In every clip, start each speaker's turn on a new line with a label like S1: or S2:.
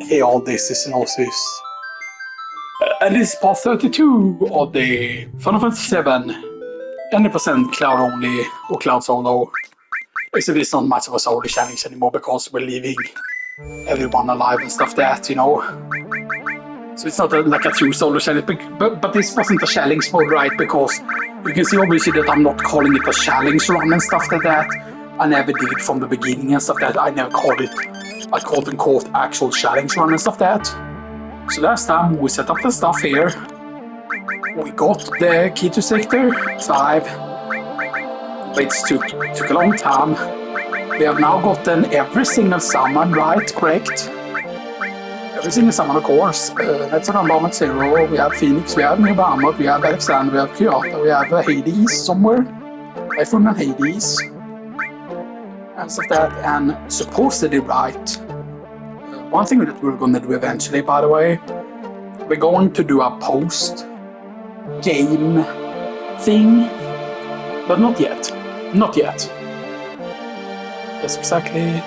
S1: Hey all, this is Gnosis. And this is part 32 of the Final Fantasy VII 100% cloud only or cloud solo. Except it's not much of a solo challenge anymore because we're leaving everyone alive and stuff that, you know. So it's not like a true solo challenge, but this wasn't a challenge mode, right? Because you can see obviously that I'm not calling it a challenge run and stuff like that. I never did it from the beginning and stuff like that. I never called it a quote-unquote actual challenge run and stuff like that. So last time we set up the stuff here. We got the key to sector 5. It took a long time. We have now gotten every single summon, right? Correct? Every single summon, of course. That's an Unbound 0. We have Phoenix, we have New Bahamut, we have Alexander, we have Kyoto, we have Hades somewhere. I found Hades. And stuff like that. And supposedly, right? One thing that we're going to do eventually, by the way, we're going to do a post-game thing, but not yet. Not yet. Yes, exactly.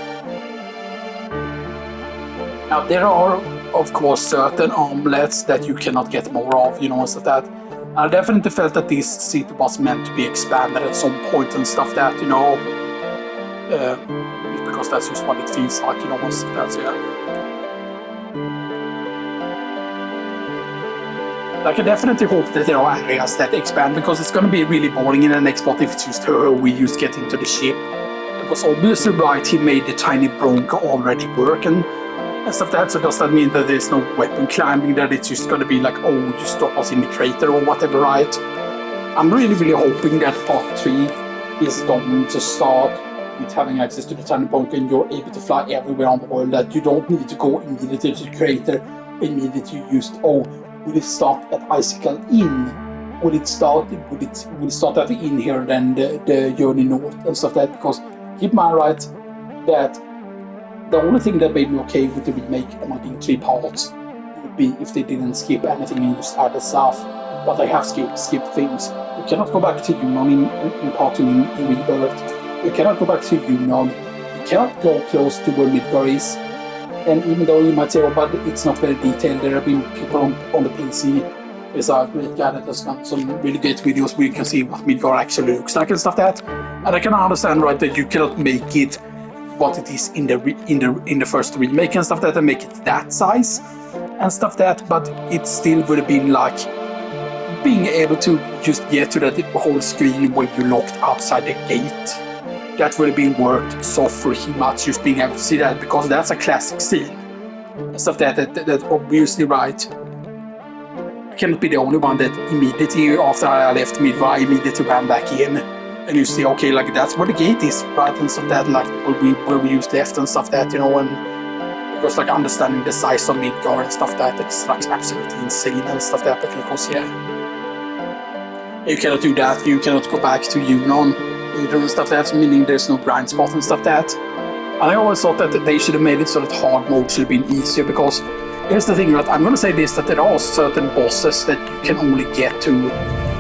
S1: Now, there are, of course, certain armlets that you cannot get more of, you know, and stuff that. I definitely felt that this seat was meant to be expanded at some point and stuff that, you know, because that's just what it feels like, you know, and stuff that, yeah. Like, I definitely hope that there are areas that expand, because it's going to be really boring in the next spot if it's just we just get into the ship. Because obviously, right, he made the tiny Bronco already work and stuff like that, so does that mean that there's no weapon climbing, that it's just going to be like, oh, just drop us in the crater or whatever, right? I'm really, really hoping that part 3 is going to start with having access to the tiny Bronco and you're able to fly everywhere on the world, that you don't need to go immediately to the crater, immediately used, oh, would it start at Icicle Inn? Would it start at the inn here, then the journey north and stuff like that? Because keep in mind, right, that the only thing that made me okay with the remake only being 3 parts would be if they didn't skip anything and just added stuff. But they have skipped things. You cannot go back to Yunong in part 2 in Rebirth. You cannot go back to Yunong. You cannot go close to where Midgar is. And even though you might say, oh, but it's not very detailed, there have been people on the PC. There's a great guy that has done some really great videos where you can see what Midgar actually looks like and stuff like that. And I can understand, right, that you cannot make it what it is in the first remake and stuff like that, and make it that size and stuff like that. But it still would have been like being able to just get to that whole screen when you locked outside the gate. That would have been worth so freaking much, just being able to see that, because that's a classic scene. And stuff that obviously, right, I cannot be the only one that immediately after I left Midgar, I immediately ran back in. And you see, okay, like that's where the gate is, right, and stuff that, like where we used left and stuff that, you know, and because like understanding the size of Midgar and stuff that, it's like absolutely insane and stuff that, because yeah, you cannot do that. You cannot go back to Yunong either and stuff that, meaning there's no grind spot and stuff that. And I always thought that they should have made it so that hard mode should have been easier, because here's the thing, right, I'm gonna say this, that there are certain bosses that you can only get to.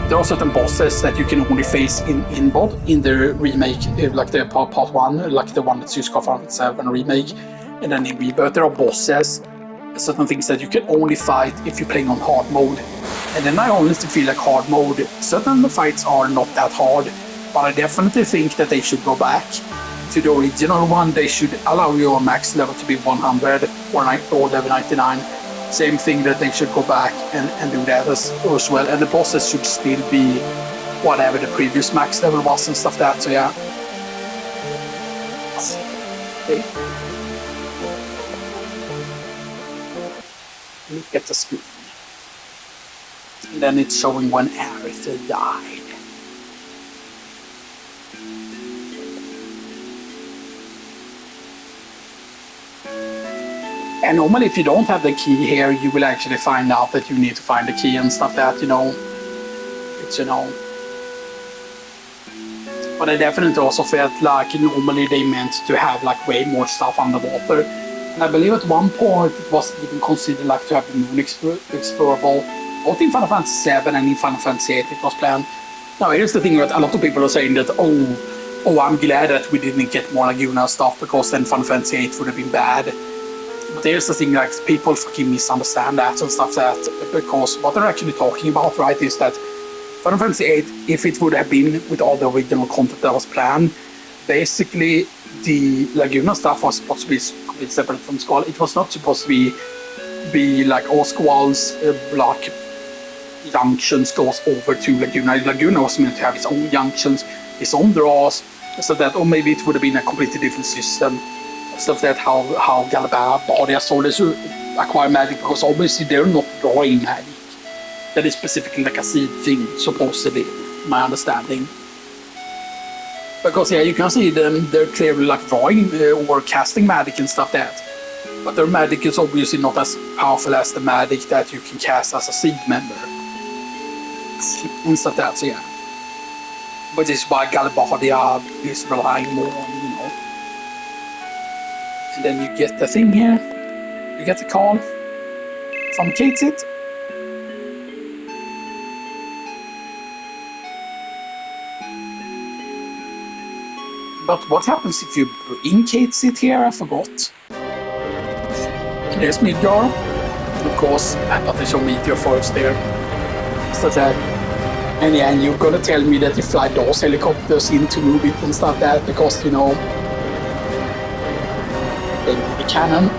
S1: There are certain bosses that you can only face in both in the remake, like the part 1, like the one that's used for Final Fantasy VII remake, and then in Rebirth there are bosses, certain things that you can only fight if you're playing on hard mode. And then I honestly feel like hard mode, certain fights are not that hard, but I definitely think that they should go back to the original one. They should allow your max level to be 100 or level 99. Same thing, that they should go back and do that as well, and the bosses should still be whatever the previous max level was and stuff that, so yeah. Okay. Look at the screen. And then it's showing when Aerith died. And normally if you don't have the key here, you will actually find out that you need to find the key and stuff that, you know, it's, you know. But I definitely also felt like normally they meant to have like way more stuff underwater. And I believe at one point it was even considered like to have the moon explorable, both in Final Fantasy VII and in Final Fantasy VIII it was planned. Now here's the thing, that a lot of people are saying that, oh, I'm glad that we didn't get more Laguna stuff, because then Final Fantasy VIII would have been bad. But there's the thing, like, people fucking misunderstand that and stuff that, because what they're actually talking about, right, is that Final Fantasy VIII, if it would have been with all the original content that was planned, basically the Laguna stuff was supposed to be completely separate from Squall. It was not supposed to be like all Squall's block junctions goes over to Laguna. Laguna was meant to have its own junctions, its own draws, so that, or maybe it would have been a completely different system. Stuff that how Galabadia soldiers acquire magic, because obviously they're not drawing magic. That is specifically like a seed thing, supposedly, my understanding. Because yeah, you can see them, they're clearly like drawing or casting magic and stuff that. But their magic is obviously not as powerful as the magic that you can cast as a seed member. And stuff that, so yeah. But this is why Galabadia is relying more on, you know. And then you get the thing here. You get the call from Kate. But what happens if you bring Kate here? I forgot. And there's Midgar. Of course, but they show Meteor first there. So that, and yeah, and you're gonna tell me that you fly those helicopters in to move it and stuff that, because, you know, they move the cannon.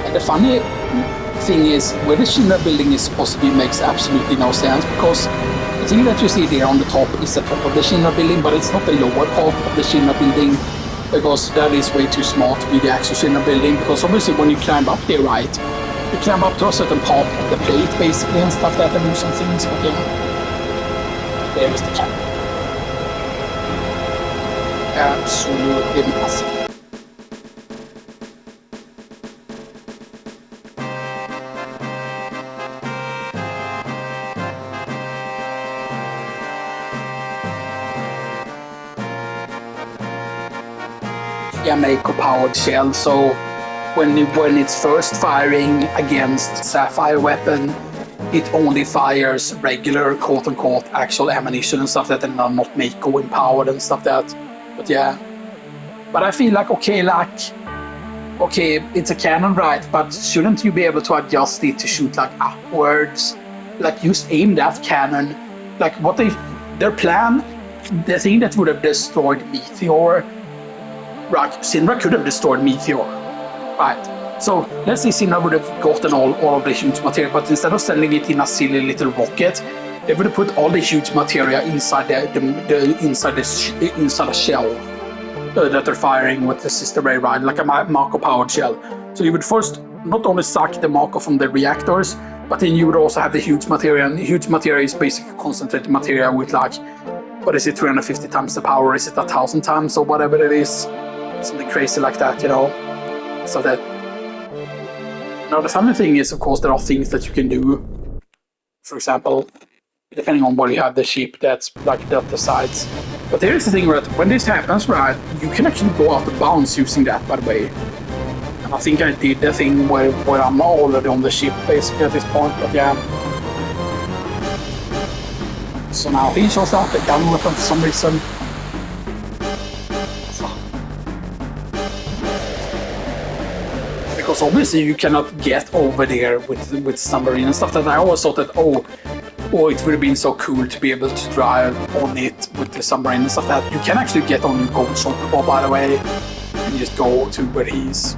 S1: And the funny thing is, where the Shinra building is supposed to be makes absolutely no sense, because the thing that you see there on the top is the top of the Shinra building, but it's not the lower part of the Shinra building, because that is way too small to be the actual Shinra building, because obviously when you climb up there, right, you climb up to a certain part of the plate, basically, and stuff that, and do some things, but yeah, there is the cannon. Absolutely massive. Mako powered shell, so when it's first firing against Sapphire weapon, it only fires regular quote-unquote actual ammunition and stuff that are not Mako empowered and stuff that. But yeah, but I feel like okay, it's a cannon, right, but shouldn't you be able to adjust it to shoot like upwards, like just aim that cannon, like what their plan, the thing that would have destroyed Meteor. Right, Shinra could have destroyed Meteor, right? So let's say Shinra would have gotten all of the huge material, but instead of sending it in a silly little rocket, they would have put all the huge material inside inside a shell that they're firing with the sister ray, right? Like a Mako powered shell. So you would first not only suck the Mako from the reactors, but then you would also have the huge material. And the huge material is basically concentrated material with like, what is it, 350 times the power? Is it 1,000 times or whatever it is? Something crazy like that, you know. So that. Now the funny thing is, of course, there are things that you can do. For example, depending on where you have the ship, that's like the sides. But here's the thing, right? When this happens, right, you can actually go out of bounds using that, by the way. And I think I did the thing where I'm already on the ship, basically, at this point, but yeah. So now he shows up the gun weapon for some reason. Because obviously you cannot get over there with submarine and stuff. That I always thought that it would have been so cool to be able to drive on it with the submarine and stuff. That you can actually get on your gold soccer ball, by the way, and just go to where he's.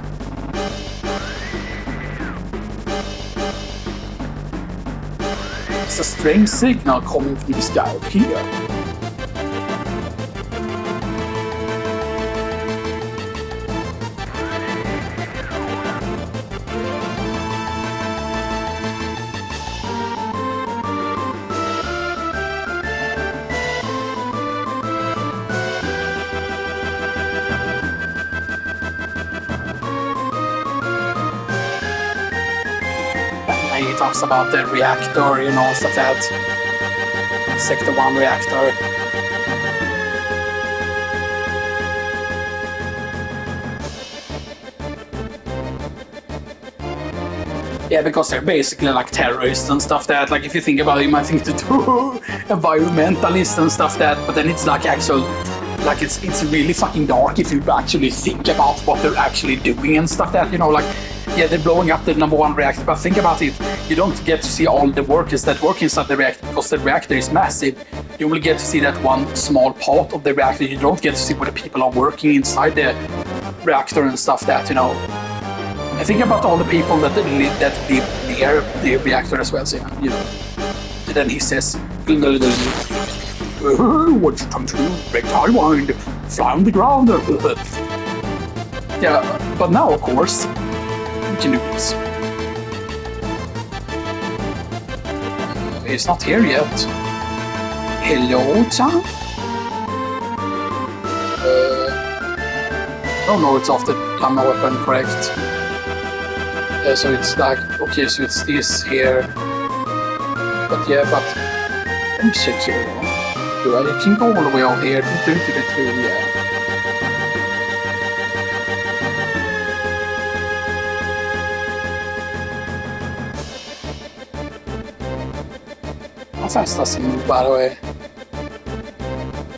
S1: It's a strange signal coming from this guy up here. He talks about the reactor, you know, stuff that Sector 1 reactor. Yeah, because they're basically like terrorists and stuff that, like, if you think about it, you might think to do environmentalists and stuff that, but then it's like actual like it's really fucking dark if you actually think about what they're actually doing and stuff that, you know, like, yeah, they're blowing up the #1 reactor, but think about it, you don't get to see all the workers that work inside the reactor because the reactor is massive. You only get to see that one small part of the reactor. You don't get to see where the people are working inside the reactor and stuff that, you know. I think about all the people that live near the reactor as well, so, you know. And then he says, what you trying to do? Break Taiwan, fly on the ground. Yeah, but now, of course, we can do this. He's not here yet. Hello, Chan? Oh no, it's off the gamma weapon, correct. So it's like, okay, so it's this here. But yeah, but let me check here. You can go all the way out here. Don't get through, yeah. How fast does he move, by the way?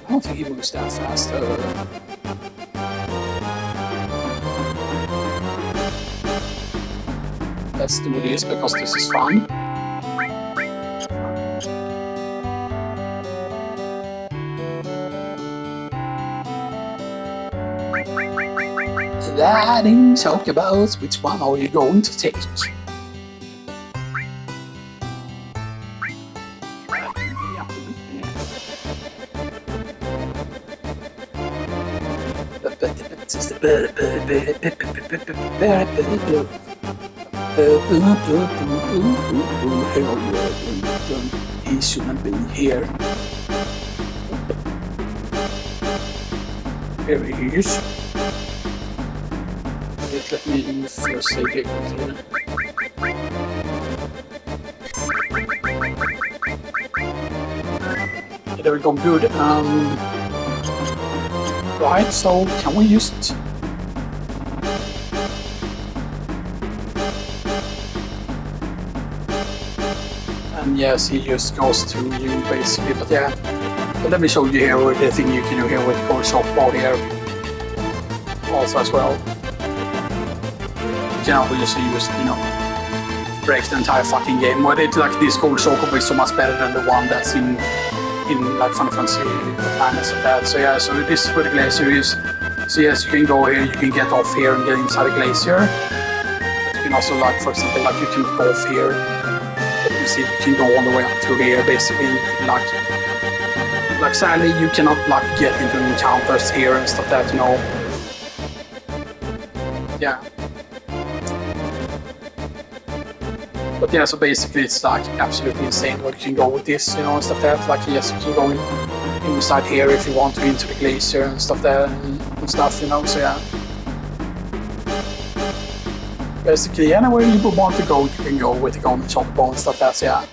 S1: I don't think he moves that fast. Let's do this because this is fun. Letting talk about which one are you going to take? He shouldn't be here. Here he is. Let me first say it here. Okay, there we go, good. Right, so can we just... And yes, he just goes to you basically, but yeah. But let me show you here with the thing you can do here with core softball here. Also as well. You can obviously just, you know, break the entire fucking game with it. Like this gold chocobo is so much better than the one that's in like Final Fantasy planets and that. So yeah, so this is where the glacier is. So yes, you can go here, you can get off here and get inside the glacier. But you can also, like, for example, like you can go off here. But you see, you can go all the way up to here basically. You can, like sadly you cannot like get into encounters here and stuff that, you know. Yeah. But yeah, so basically it's like absolutely insane what you can go with this, you know, and stuff like that. Like yes, you can go inside here if you want to into the glacier and stuff there and stuff, you know, so yeah. Basically anywhere you would want to go, you can go with the golden chocobo and stuff like that, so yeah.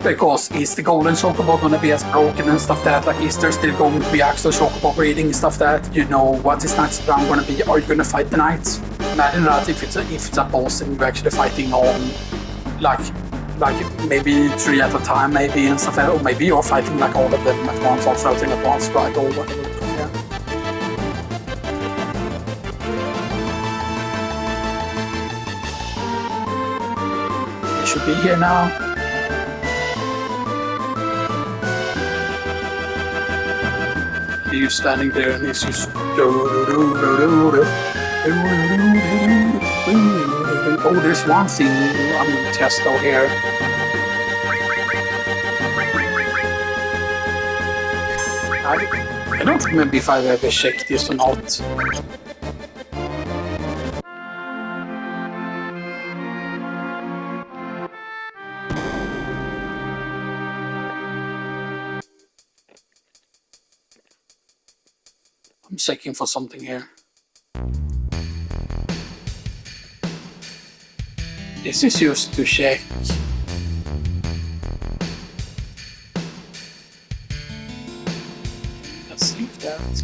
S1: Because is the golden chocobo going to be as broken and stuff that, like is there still going to be actual chocobo breeding and stuff that, you know, what is next round going to be? Are you going to fight the knights? Imagine that if it's a boss and you're actually fighting on like maybe 3 at a time maybe and stuff, or maybe you're fighting like all of them at once or floating at once, right, or whatever. Yeah. You should be here now. He's standing there and he's just oh, there's one thing I'm gonna test out here. I don't remember if I've ever checked this or not. I'm checking for something here. This is used to check. Let's see if that.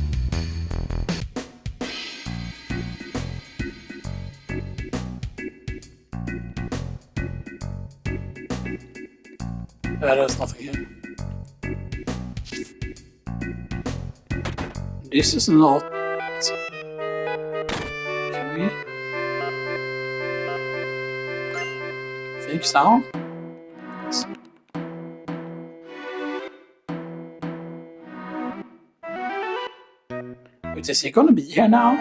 S1: There's nothing here. This is not... Can we... fix down? Wait, is he gonna be here now?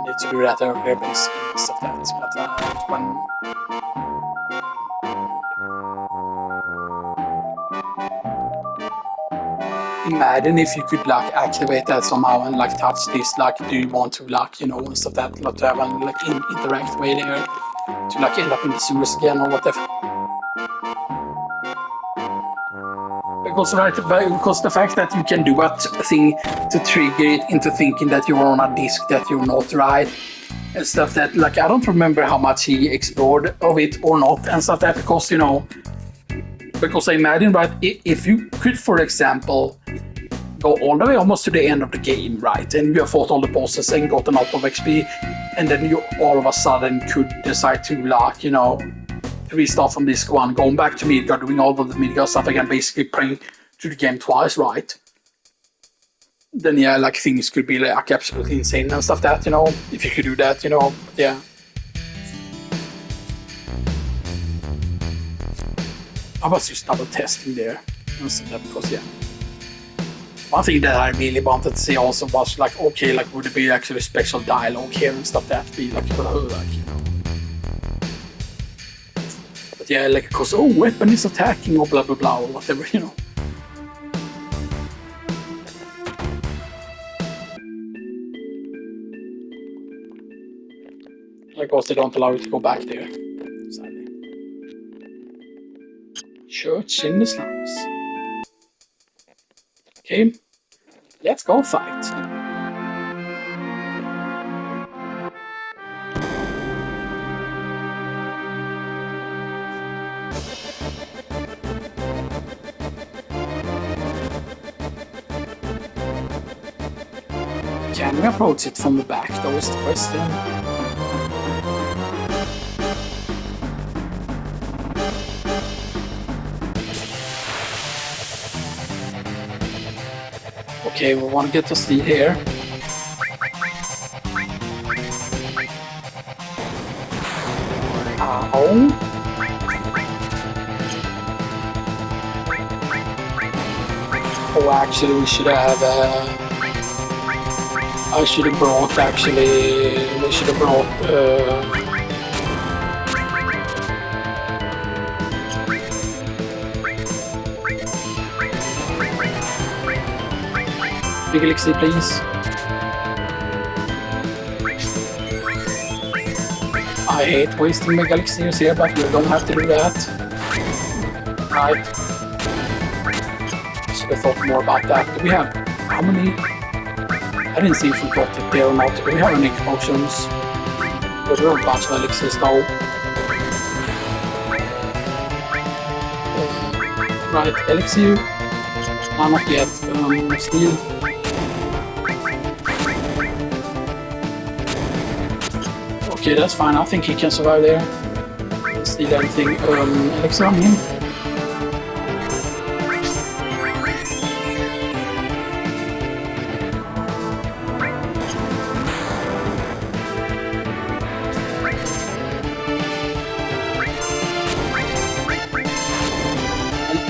S1: Need to do that earlier, basically, stuff that, but when... Imagine if you could like activate that somehow and like touch this, like do you want to like, you know, and stuff that, like to have a like interact way there to like end up in the sewers again or whatever. Because right, because the fact that you can do that thing to trigger it into thinking that you're on a disc that you're not, right, and stuff that like I don't remember how much he explored of it or not and stuff that, because you know, because I imagine, right, if you could, for example, go all the way almost to the end of the game, right, and you have fought all the bosses and got a lot of XP, and then you all of a sudden could decide to like, you know, restart from disc 1, going back to Midgard, doing all of the Midgard stuff again, basically playing through the game twice, right? Then yeah, like things could be like absolutely insane and stuff that, you know, if you could do that, you know, yeah. I was just double testing there and stuff that, because yeah. One thing that I really wanted to see also was like, okay, like would it be actually special dialogue here and stuff that be like, you know. But yeah, like because weapon is attacking or blah blah blah or whatever, you know. Like also they don't allow you to go back there, sadly. Church in the slums. Okay, let's go fight. Can we approach it from the back? That was the question. Okay, we want to get to see here. Ow. Oh, actually, we should have. I should have brought. Actually, we should have brought. Big elixir, please. I hate wasting mega elixirs here, but we don't have to do that. Right. Should have thought more about that. Do we have how many? I didn't see if we got it there or not. Do we have any potions? But there are a bunch of elixirs though. Right, elixir. No, not yet. Steel. Okay, that's fine. I think he can survive there. Steal anything. Elixir on him.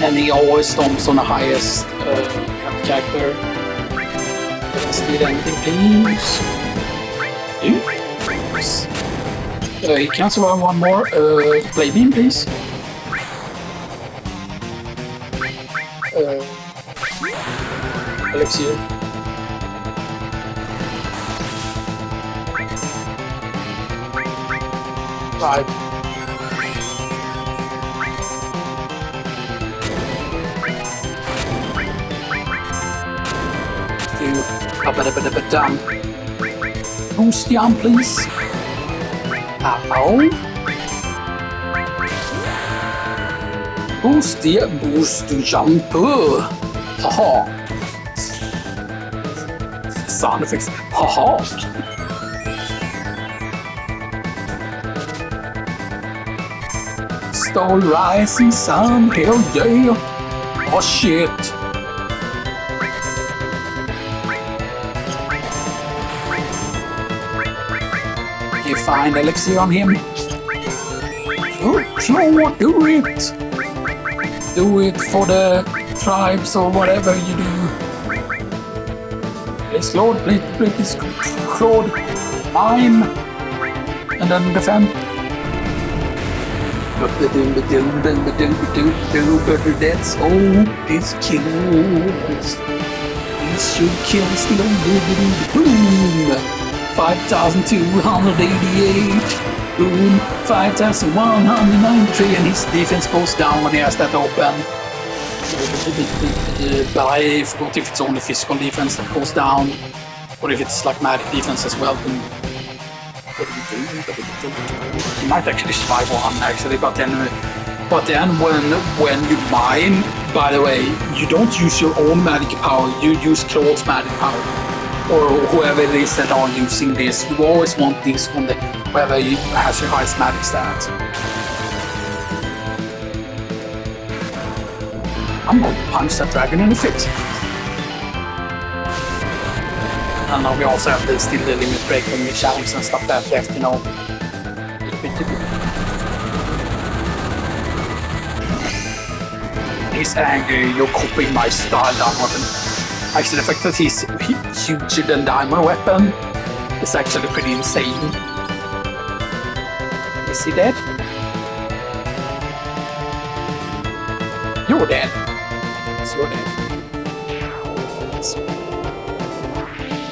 S1: And he always stomps on the highest character. Steal anything, please. Oops. He can survive one more. Play beam, please. Elixir. Right. Done. Boost the arm, please. Ow. Boost the jump. Haha. Sound effects. Haha. crystal rising sun, hell yeah! Oh shit! You find elixir on him? Oh, sure, do it! Do it for the tribes or whatever you do. Please, Lord, please, Claude, mine! And then defend. That's all these kills. These should kill still. Boom! 5,288. Boom! 5,193. And his defense goes down when he has that open. But I forgot if it's only physical defense that goes down, or if it's like magic defense as well. You might actually survive one actually, but then when you mine, by the way, you don't use your own magic power, you use Claude's magic power, or whoever it is that are using this. You always want this on the whoever has your highest magic stat. I'm gonna punch that dragon in the face. And now we also have still the limit break and the challenge and stuff that left, you know. He's angry, you're copying my style down weapon. Actually, the fact that he's huger than diamond weapon is actually pretty insane. Is he dead? You're dead. Yes, you're dead.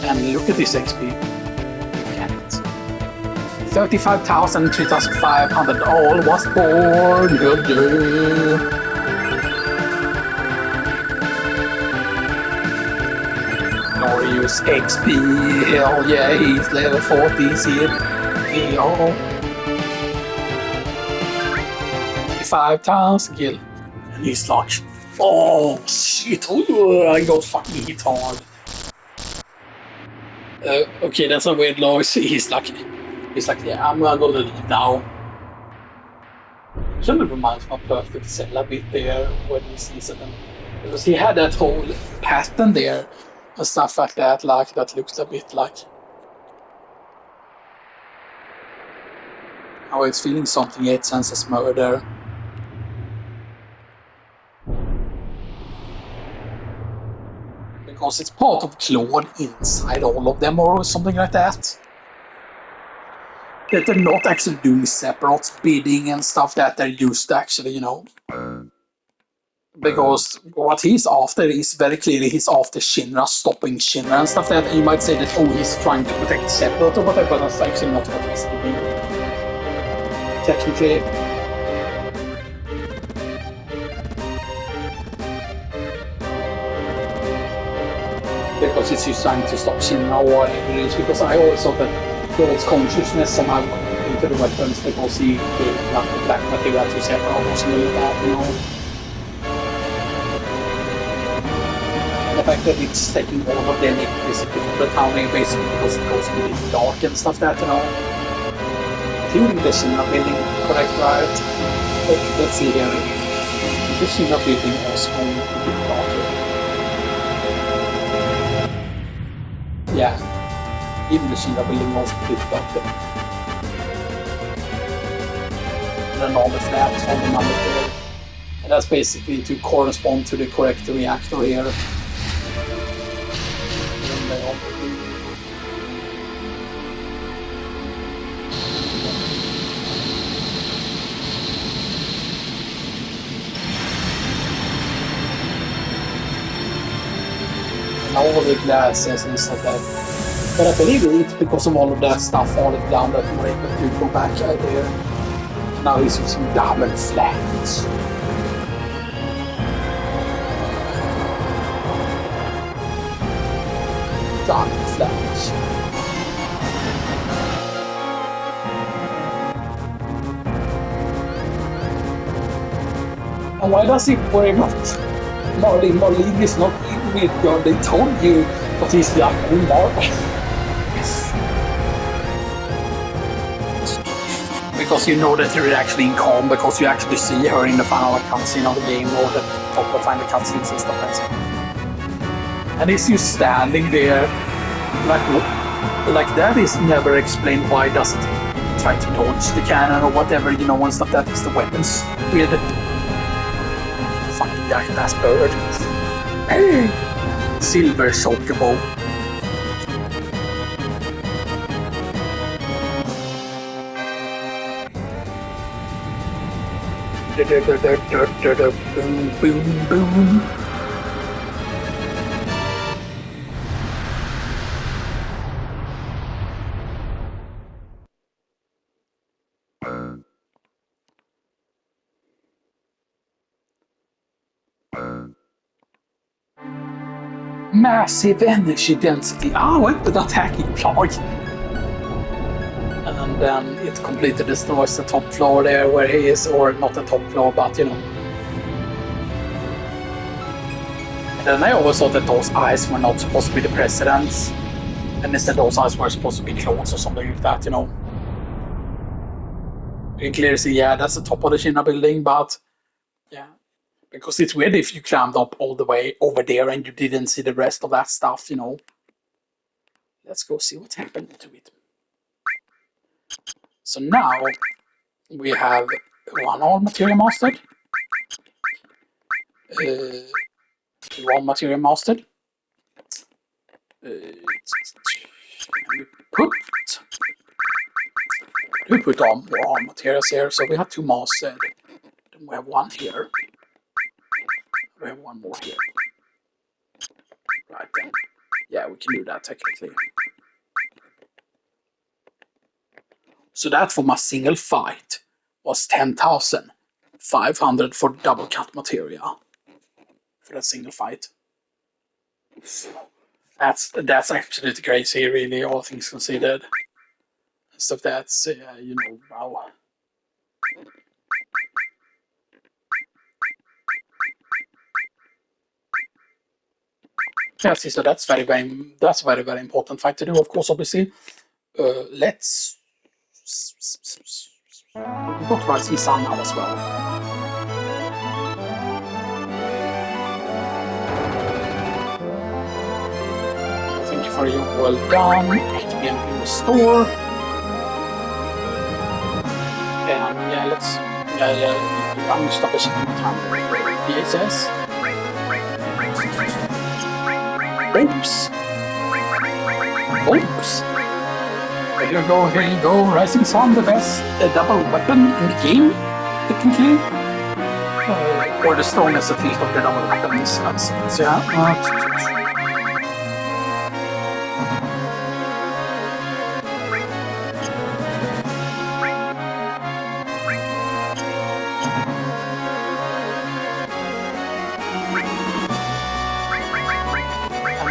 S1: And look at this XP. Look at it. 35,000, 3,500 all was born. Glorious XP. Hell yeah, he's level 40 here. 5,000 kill. And he's like, oh shit, oh, I got fucking hit hard. Okay, that's a weird noise. He's like, yeah, I'm gonna leave now. Kind of reminds me of Perfect Cell a bit there when he sees it, because he had that whole pattern there and stuff like that. Like that looks a bit like how it's feeling something. It senses murder. Because it's part of Claude inside all of them or something like that. That they're not actually doing separate bidding and stuff that they're used to actually, you know. Because what he's after is very clearly he's after Shinra, stopping Shinra and stuff like that. And you might say that, oh, he's trying to protect separate or whatever, but that's actually not what he's doing. Technically. Because it's just trying to stop Shinra or whatever it is. Because I always thought that Claude's consciousness somehow got into the weapons because he gave like the black material to Sephiroth or something like that, you know. And the fact that it's taking all of the electricity from the town basically because it goes really dark and stuff that, you know. Including the Shinra building, correct, right? But let's see here. The Shinra building was going to be darker. Yeah, even the Shinra building was pretty dark. And then all the flaps on the number there. And that's basically to correspond to the correct reactor here. All the glasses and stuff like that. But I believe it's because of all of that stuff falling down that we're able to go back out there. Now he's using diamond flats. Diamond flats. And why does he worry about Marlene is not with God, they told you, but he's like, oh no. because you know that you're actually in calm, because you actually see her in the final cutscene of the game, or the top of final cutscenes and stuff like that. And is you standing there, like that is never explained. Why does it try to dodge the cannon or whatever, you know, and stuff? That is the weapons with fucking giant-ass bird. Hey! Silver chocobo. Boom, boom, boom. Massive energy density. Weapon attacking plug. And then it completely destroys the top floor there where he is, or not the top floor, but you know. And then I always thought that those eyes were not supposed to be the president's, and instead those eyes were supposed to be clothes or something like that, you know. You can clearly see, yeah, that's the top of the China building, but yeah. Because it's weird if you climbed up all the way over there and you didn't see the rest of that stuff, you know. Let's go see what happened to it. So now we have one all material mastered. One material mastered. We put on more materials here, so we have 2 mastered. Then we have 1 here. We have 1 more here. Right then. Yeah, we can do that technically. So that for my single fight was 10,500 for double cut material. For that single fight. That's absolutely crazy, really, all things considered. Stuff that's, you know, wow. Yeah, see, so that's very, very important fight to do, of course, obviously. Let's we got Rising Sun now as well. Thank you for your well done. HBM restore. And yeah, let's I'm stop a second time. VSS. Oops. Oops. Here you go, Rising Sun, the best double weapon in the game, technically. Or the strongest at least of the double weapons.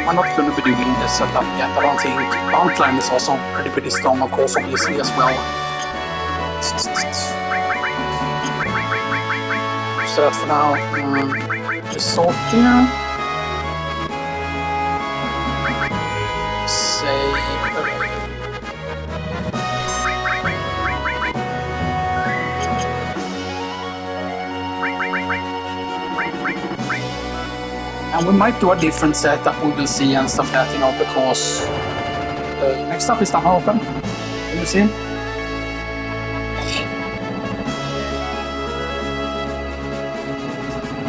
S1: I'm not going to be doing this setup yet. I don't think Outline is also pretty strong, of course, obviously as well. So that for now, resort here. Save. And we might do a different setup, we will see, and stuff like that, you know, because next up is the open. Can you see?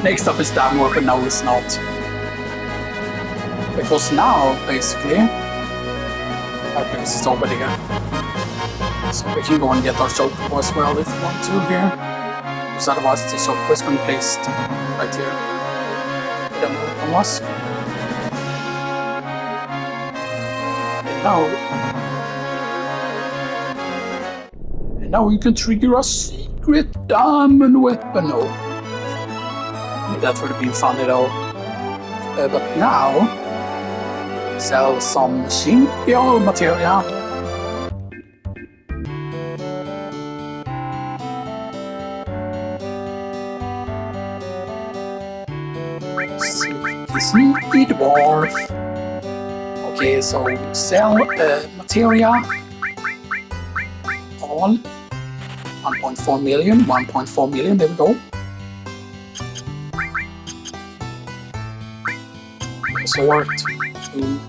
S1: Next up is Dam Open, no it's not. Because now, basically, our place is over here. So we can go and get our Chocobo as well if we want to here. Because otherwise the Chocobo is going to be placed right here. From us. And now we can trigger a secret diamond weapon. Oh, that would have been funny though. But now, sell some Shinpial material. Sneaky dwarf. Okay, so sell materia. All 1.4 million, 1.4 million, there we go. Sort. Boom.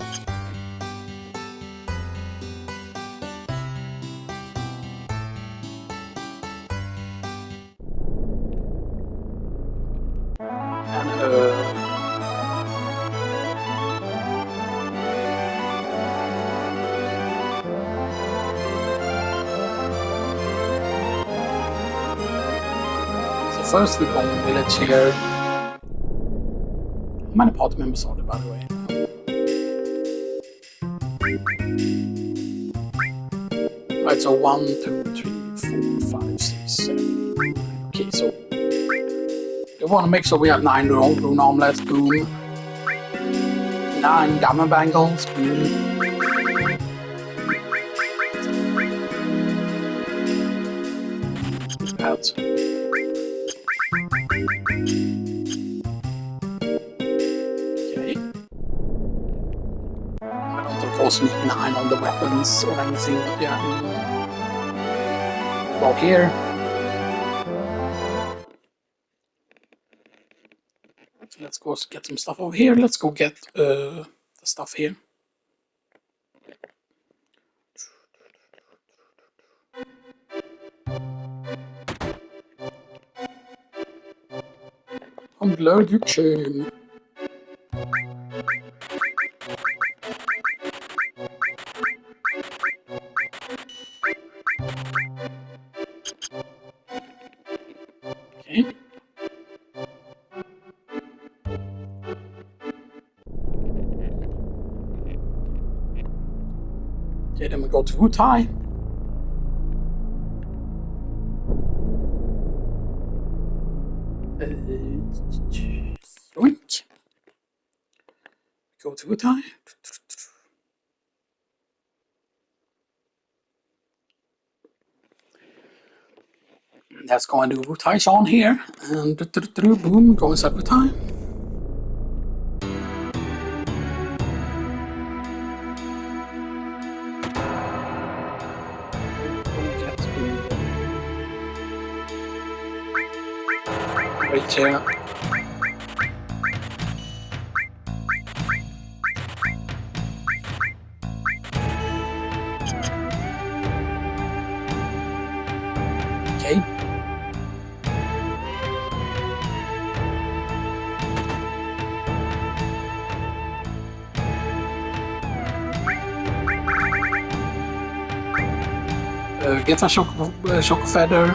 S1: And so first we go in village here. How many party members are there, by the way? Right, so 1, 2, 3, 4, 5, 6, 7. Okay, so we want to make sure we have 9 rune omelets, boom. 9 diamond bangles, boom. Out. Okay. I don't of course need 9 on the weapons or anything, but yeah. Walk here. Let's go get some stuff over here. Let's go get the stuff here. I'm glad you came. Okay. Okay, then we go to Wutai. Yoink. Go to Wutai. Let's go and do Wutai on here. And boom, go inside Wutai. Right here. Okay. Get a shock feather.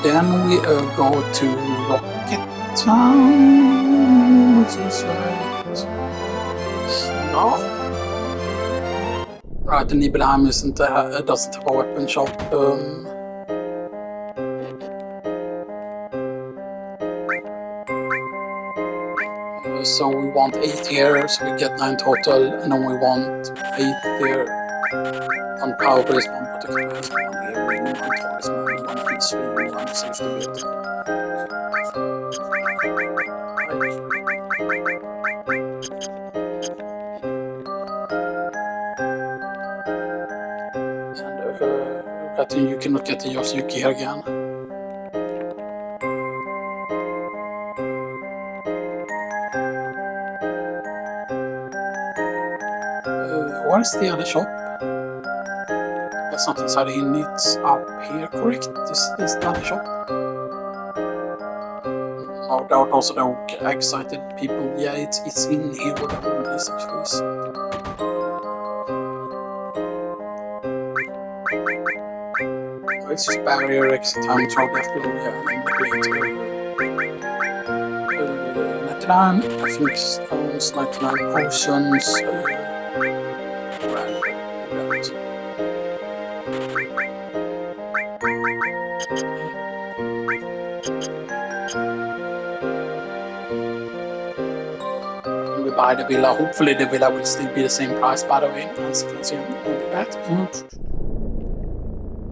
S1: Then we go to Rocket Town, which is right. No. Right, the Nibelheim doesn't have a weapon shop. So we want 8 here, so we get 9 total, and then we want 8 there. 1 power base, 1 protected base, 1 healing, 1 talisman, 1 peace ring, 1 safety bit. And I think you cannot get the Yosuke here again. Where's the other shop? That's not inside in, it's up here, correct? This is the other shop. No doubt also the excited people. Yeah, it's in here where the room is actually. It's just barrier, exit time, throw left below, yeah, manipulator. 99, I think stones, 99 potions. We buy the villa. Hopefully the villa will still be the same price, by the way, as you can see on the back.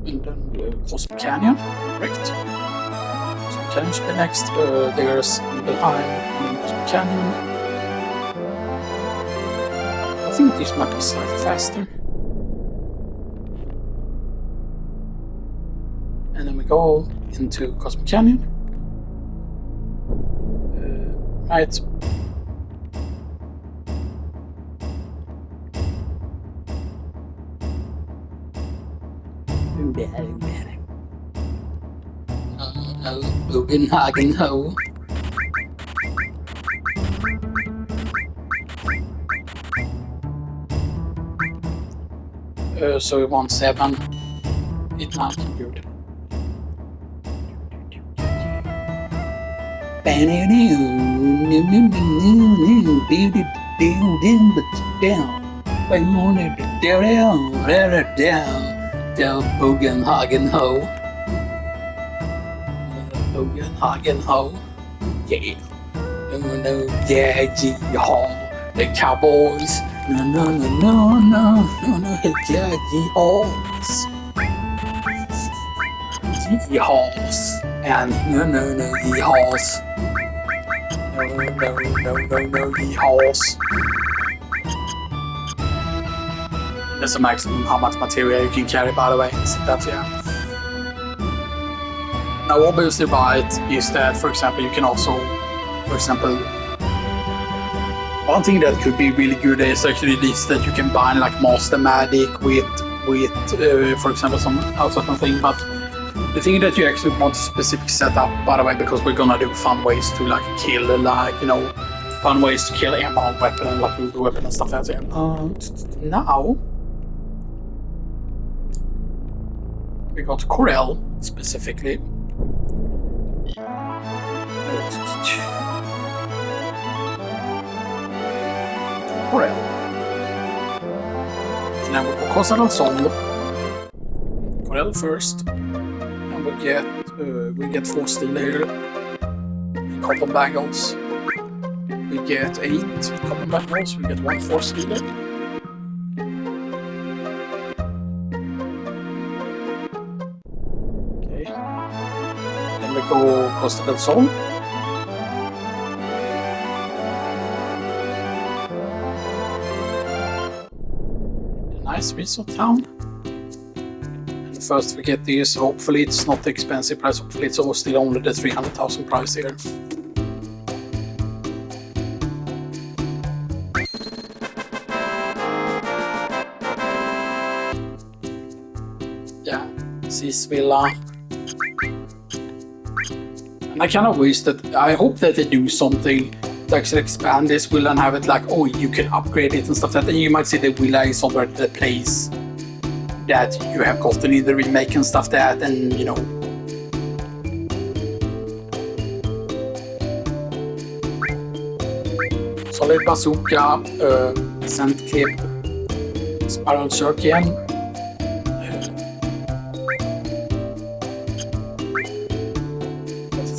S1: And then we Cosmic Canyon, correct? Cosmic Canyon should be next. There's behind Cosmic Canyon. I think this might be slightly faster. And then we go into Cosmic Canyon. Right. YAURRRGHHLLL. So we want 7. 8, 9, good. YAURRRGHHLLL. Yeah. YAURRRGHHLL. The Cowboys. No. YAURRRGHHLL. Yeehaws. And no, yeehaws. No, yeehaws. That's the maximum how much material you can carry, by the way. So that's, yeah. Now, obviously, right, is that, for example, you can also, for example, one thing that could be really good is actually this, that you can bind like Master Magic with for example, some certain thing, but the thing that you actually want a specific setup, by the way, because we're gonna do fun ways to like kill, like, you know, fun ways to kill ammo weapon and like Ruby weapon and stuff like that. Now we got Corel specifically. Corel. And then we go Coastal Solo. Corel first. We get 4 steel here, copper bangles. We get 8 copper bangles. We get 1 4 steel. Okay. Then we go Costa del Sol. The nice resort town. First we get these, hopefully it's not the expensive price, hopefully it's still only the 300,000 price here. Yeah, Cis Villa. And I kind of wish that, I hope that they do something to actually expand this villa and have it like, oh, you can upgrade it and stuff like that. And you might see the villa is somewhere the place that you have gotten in the remake and stuff that, and you know. Solid Bazooka, Scent Clip, Spiral Shuriken,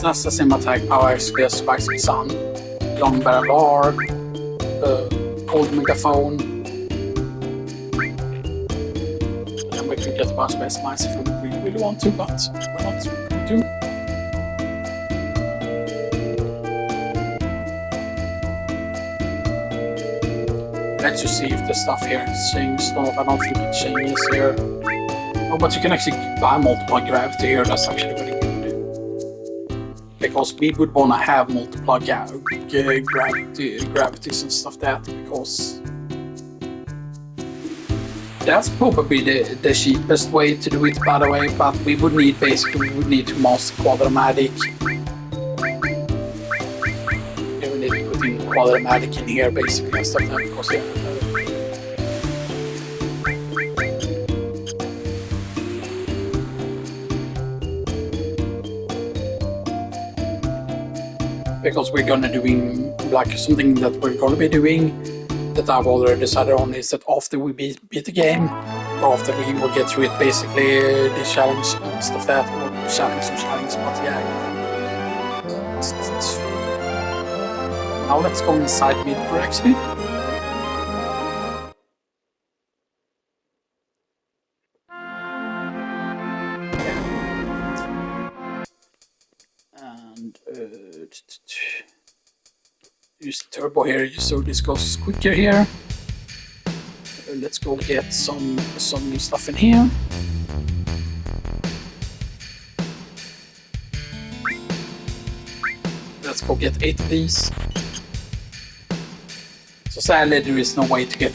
S1: Assassin Attack Power Express Spikes Sun, Long Barrel R, Cold Megaphone. We could get much best mice if we really want to, but we're not going to. Let's just see if the stuff here has changed. No, I don't think it changes here. Oh, but you can actually buy multiple gravity here. That's actually really good. Because we would want to have multiple gravities and stuff that, because that's probably the cheapest way to do it, by the way, but we would need to master Quadramatic. We would need to put in Quadramatic in here, basically, and stuff like that, because yeah. Because we're gonna doing like something that we're gonna be doing that I've already decided on is that after we beat the game, or after we will get through it, basically the challenge and stuff that, or challenge, but yeah. Now let's go inside Midgar actually. and use the turbo here so this goes quicker here. Let's go get some new stuff in here. Let's go get 8 of these. So sadly there is no way to get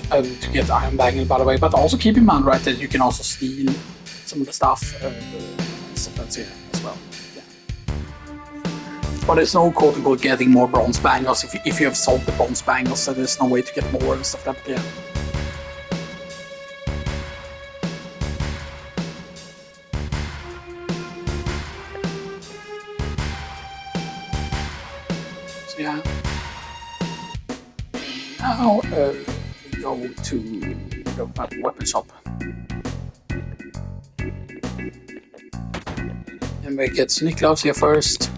S1: iron bangle, by the way, but also keep in mind, right, that you can also steal some of the stuff that's here as well. Yeah. But there's no quote-unquote getting more bronze bangles if you have sold the bronze bangles, so there's no way to get more and stuff like that. Yeah. So yeah. Now we go to the weapon shop. And we get sneak gloves here first.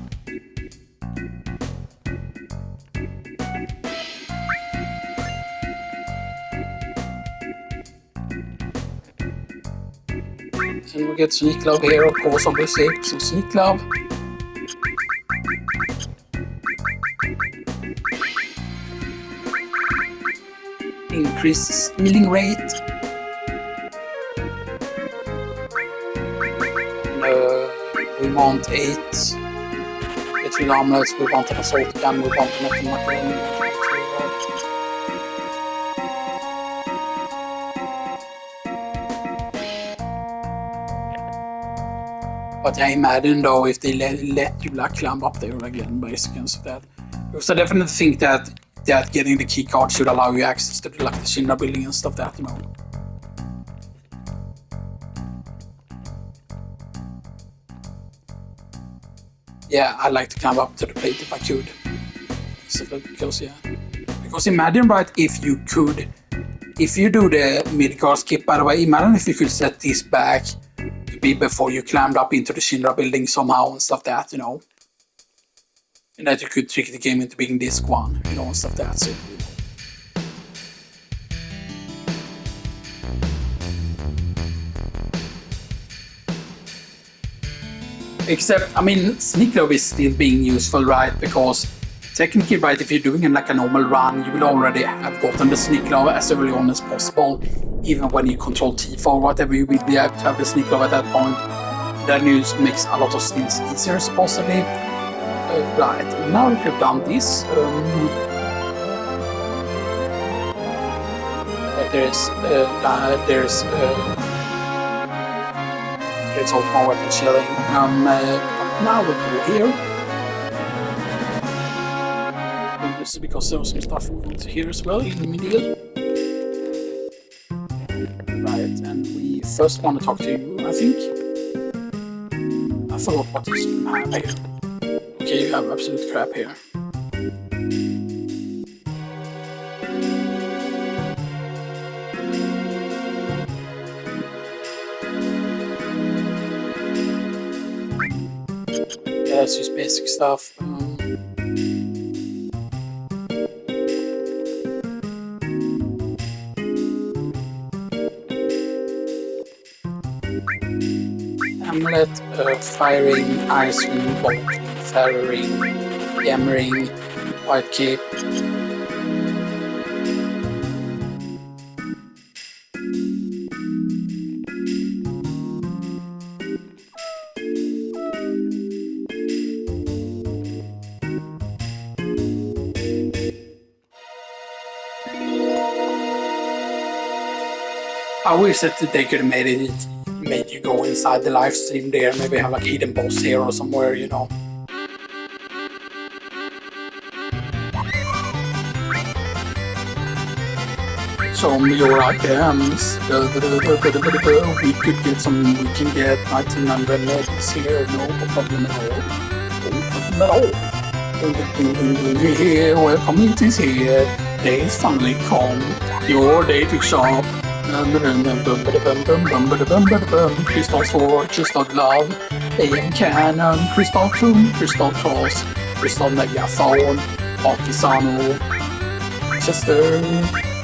S1: And we get sneak glove here, of course, obviously. So sneak glove. Increase stealing rate. We want 8 with armlets, we want an assault gun, we want an automatic. But I imagine though if they let you like climb up there again, basically, and so that. Because I definitely think that getting the key card should allow you access to the Shinra building and stuff that, you know. Yeah, I'd like to climb up to the plate if I could. So because yeah. Because imagine, right, if you do the mid-card skip, by the way, imagine if you could set this back to be before you climbed up into the Shinra building somehow and stuff that, you know. And that you could trick the game into being disc 1, you know, and stuff that, so, you know. Except, I mean, sneak glove is still being useful, right? Because technically, right, if you're doing like a normal run, you will already have gotten the sneak glove as early on as possible. Even when you control T4 or whatever, you will be able to have the sneak glove at that point. That news makes a lot of things easier, supposedly. Right, now that we've done this, there's also more weapon shelling. Now we'll go here. And this is because there's some stuff we want here as well in the middle. Right, and we first want to talk to you, I think. I forgot what this have here. Okay, you have absolute crap here. Yeah, that's just basic stuff. Amulet, firing, ice ring, bolt, ferroring, yammering, white cape. I wish that they could have made you go inside the live stream there, maybe have like a hidden boss here or somewhere, you know. Some your items. We could get some. We can get 1900 medals here. No problem at all. No problem at all. Here, welcome. It is here. Day is finally come. Your day to shop. Crystal sword, crystal glove, AM cannon, crystal tomb, crystal cross, crystal megaphone, artisano, Chester,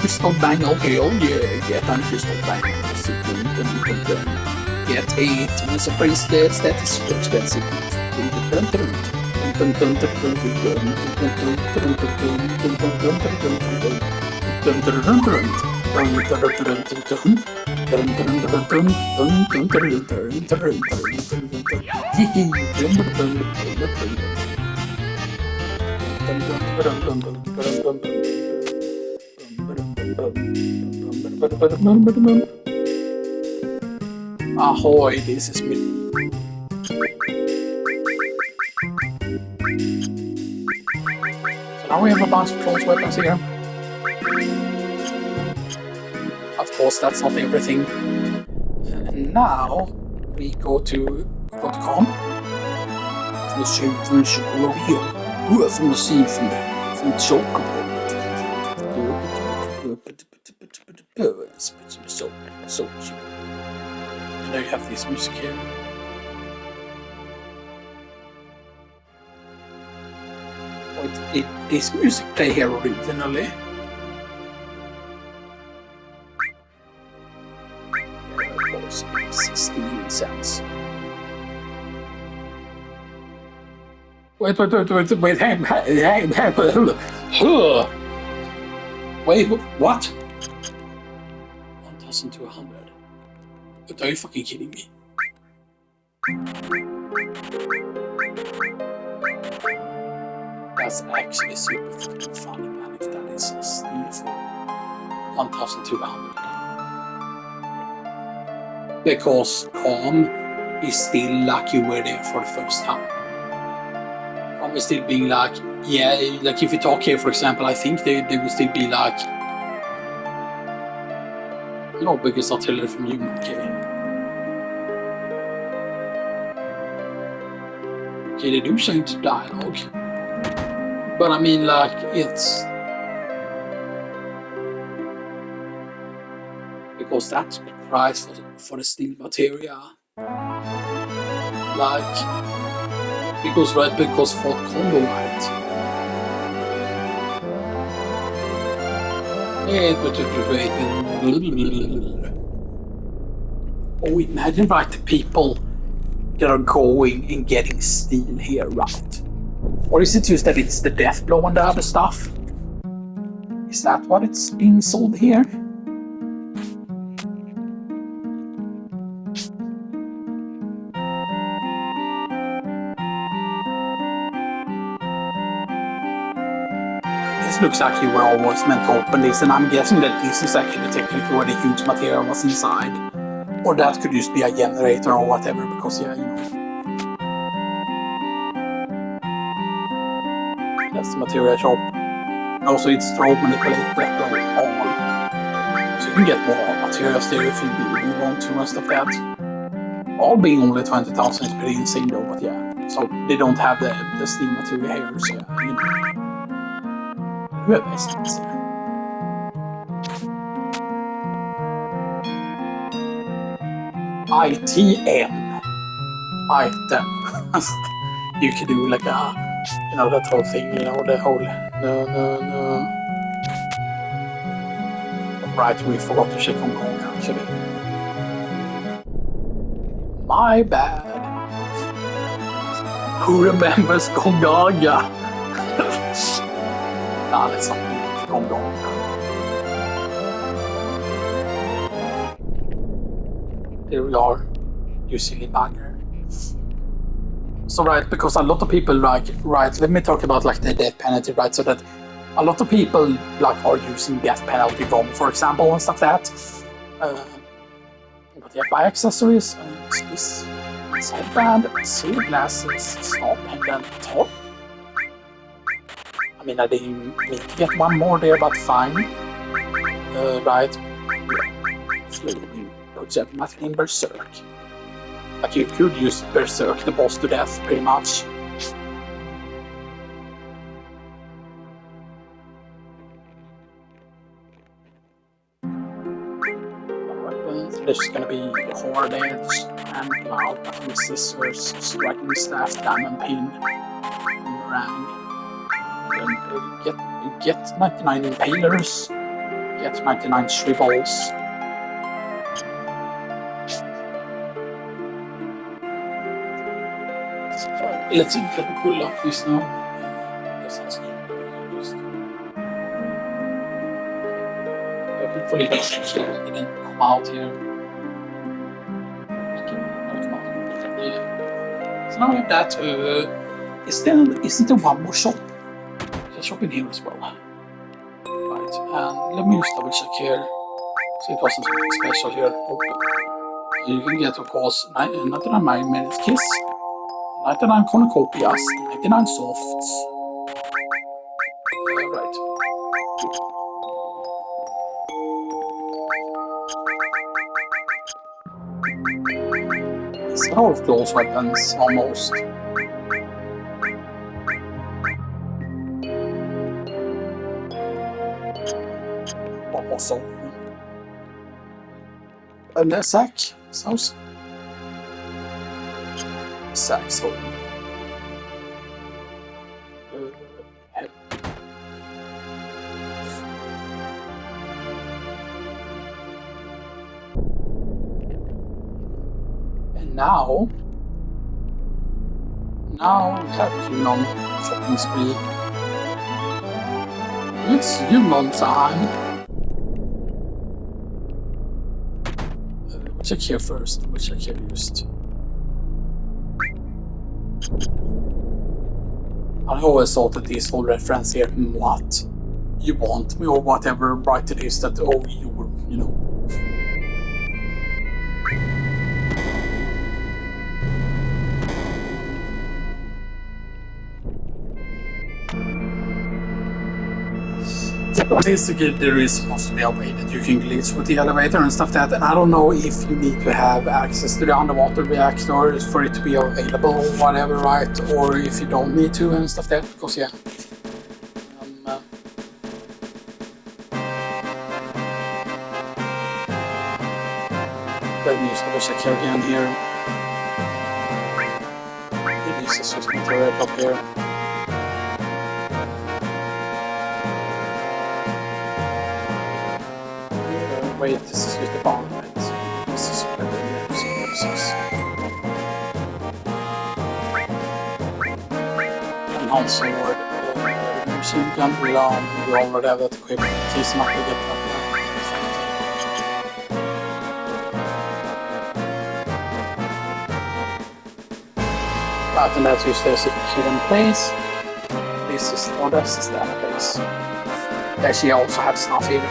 S1: crystal bangle, hell yeah, get on crystal bangle, get 8, and as a princess, that is too expensive. Ahoy, this is me. So now we have a bunch of close weapons here. Of course, that's not everything. And now we go to com. From the scene from the chocolate. From the scene from the chocolate. So cute. And now you have this music here. Wait, did this music play here originally? Yeah, of course, it's 16 cents. Wait, what? 1,200. Are you fucking kidding me? That's actually super fucking funny, man, if that is a steal for 1,200. Because Calm is still like you were there for the first time. Calm is still being like, yeah, like if you talk here, for example, I think they will still be like, no, biggest artillery from you, okay. Okay, they do change dialogue. But I mean, like, it's because that's the price for the steel material. Like, because for combo, right? Oh, imagine, right, the people that are going and getting steel here, right? Or is it just that it's the death blow and the other stuff? Is that what it's being sold here? This looks like you were always meant to open this, and I'm guessing that this is actually technically where the huge material was inside. Or that could just be a generator or whatever, because yeah, you know. That's the material shop. Also, it's strobe manipulate that all. So you can get more materials there if you really want to and stuff that. All being only 20,000 is pretty insane though, but yeah. So they don't have the steel material here, so yeah, you know. We have estimates here. ITM. Item. You could do like a, you know, that whole thing, you know, the whole, no. Right, we forgot to check Hong Kong actually. My bad. Who remembers Gongaga? Nah, let's not do Gongaga. There we are, you silly bugger. So right, because a lot of people like, right, let me talk about like the death penalty, right? So that a lot of people like are using death penalty bomb, for example, and stuff that. But yeah, buy accessories, this headband, silver glasses, star pendant, top. I mean, I didn't mean to get one more there, but fine. Right. For example, my thing Berserk. Like you could use Berserk the boss to death, pretty much. Weapons, there's gonna be Hard Edge, Hand Cloud, with Scissors, Striking Staff, Diamond Pin, Boomerang. Get 99 Impalers, get 99 Shrivels. Let me pull up this now. Yes, that's good. Just hopefully it didn't come out here. Yeah. So now we have that. Isn't there one more shop? There's a shop in here as well. Right, and let me just double check here. So it wasn't something special here. Okay. You can get, of course, 99 minutes kiss, 99 cornucopias, 99 softs. Right. These are all close weapons, almost. Almost so. And there's sack. Sounds. Sack, so. And now we have Yunnan shopping spree. It's Yunnan time. We'll check here first. We'll check here first. I always thought that this whole reference here, what you want me or whatever, right? It is that, oh, you were, you know. Basically, there is supposed to be a way that you can glitch with the elevator and stuff like that, and I don't know if you need to have access to the underwater reactor for it to be available or whatever, right? Or if you don't need to and stuff like that, because yeah. Let me just double check here again here. It is just material up here. Wait, this is just the bomb, right? This is and also machine gun alarm, we already have that equipped. Please not to get that. Right, and that's just there's a hidden place. This is that's the standard place. Actually, I also have stuff here.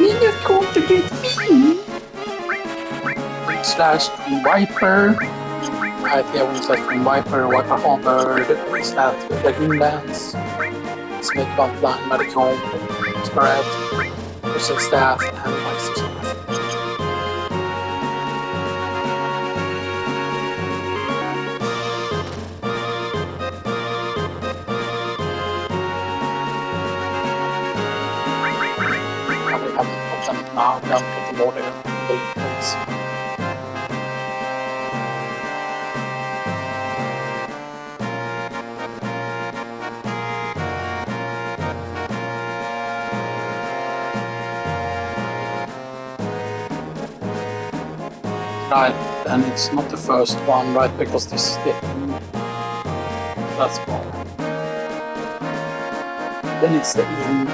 S1: You're not going to get me! Slash Viper. Right, yeah, when slash Viper, Viper Harbor, slash the Greenlands. Smith Blind Medical, Spread, Personal Staff, and Vice Staff. Now I'm done with the morning please. Right, and it's not the first one, right? Because this is the that's wrong. Then it's the in.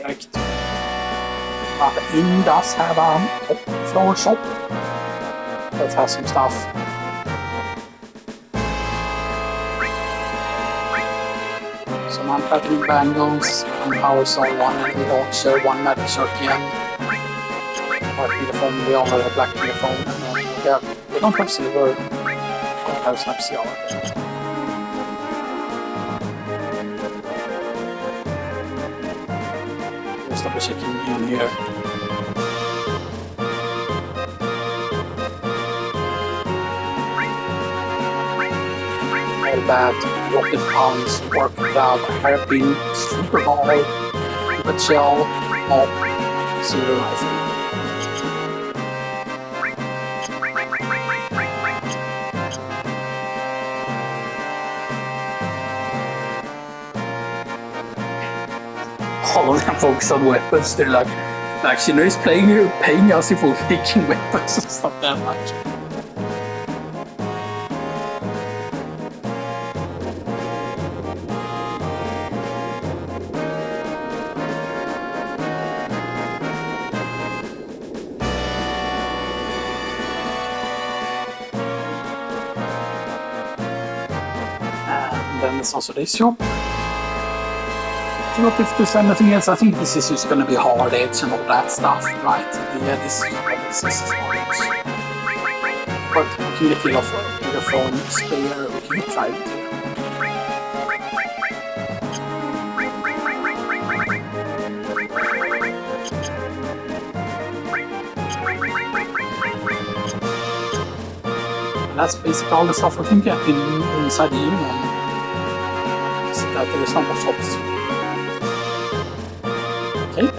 S1: Right. The inn does have a top floor shop that has some stuff. Some unpatterned bangles, one power zone, one launcher, one magic shotgun, white megaphone, we all have a black megaphone, and yeah, we don't have silver, we don't have snap CR. Just double checking in here. That rocket pounds, work without hairpin, super ball, but shell, mob, zero rifle. All of them focus on weapons. They're like you know, he's paying us if we're picking weapons and stuff that much. And then there's also this shop. Not if there's anything else. I think this is just going to be hard edge and all that stuff, right? Yeah, this is hard edge. But we can get rid of the phone spare. We can try it. And that's basically all the stuff we can get inside the union. So that there is not more shops. Okay.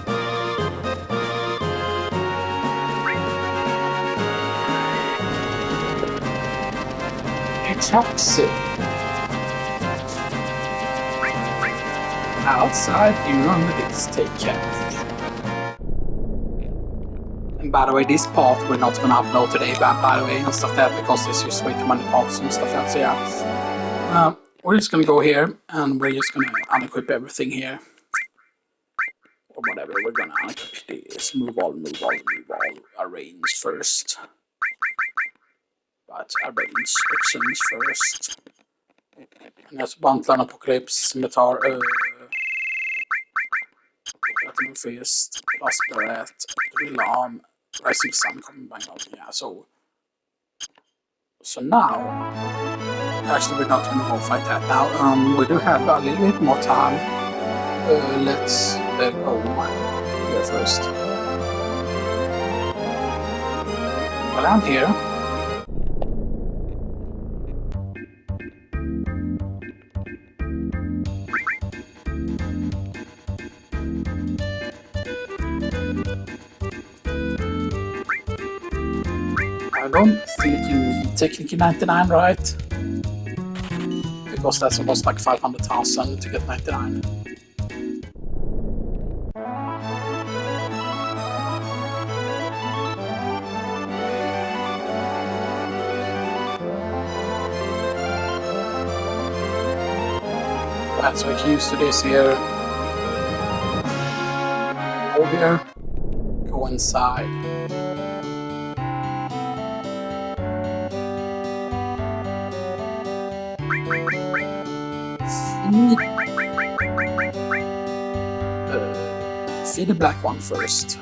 S1: Taxi. Outside, you run the big take care. And by the way, this part we're not gonna upload today, but by the way, and stuff that because there's just way too many parts and stuff that. So yeah, we're just gonna go here and we're just gonna unequip everything here. Or whatever, we're gonna unequip this. Move all, arrange first. But arrange exchange first. And that's Bantlan Apocalypse, Metar, Platinum Fist, Plus Barrett, Drill Arm, Rising Sun coming by now. Yeah, so now, actually we're not going to go fight that now. We do have a little bit more time. Let's go here first. Well, I'm here. I don't think you need technically 99, right? Because that's almost like 500,000 to get 99. Right, so I can use this here. Go here. Go inside. Feed the black one first.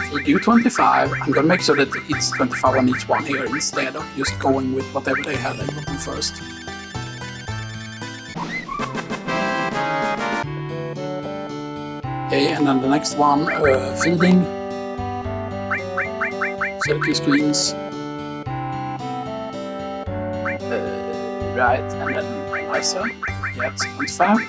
S1: Feed you 25. I'm gonna make sure that it's 25 on each one here instead of just going with whatever they had open first. Okay, and then the next one, feeding. Circuit screens. Right, and then Lotsa gets 25.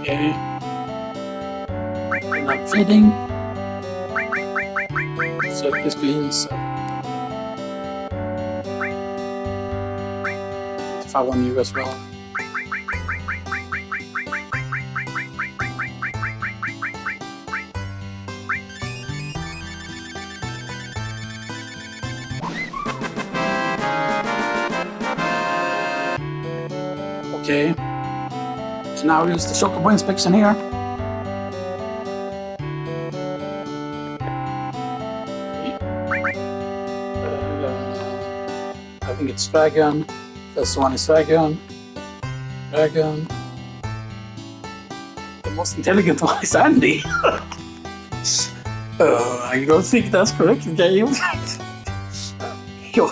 S1: Okay. And I'm feeding. Circuit screens. 25 on you as well. Okay, so now we use the Chocobo inspection here. I think it's Dragon. First one is Dragon. Dragon. The most intelligent one is Andy. I don't think that's correct, game. Yo.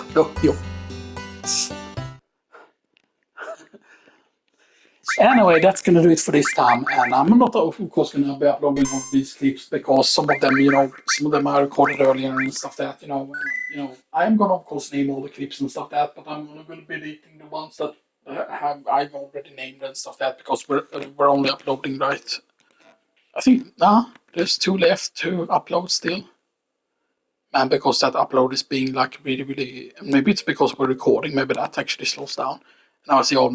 S1: Anyway, that's gonna do it for this time, and I'm not of course gonna be uploading all these clips because some of them, I recorded earlier and stuff that, I'm gonna of course name all the clips and stuff that, but I'm gonna be deleting the ones that I've already named and stuff that because we're only uploading, right? I think there's 2 left to upload still, and because that upload is being like really, maybe it's because we're recording, maybe that actually slows down. Now I see all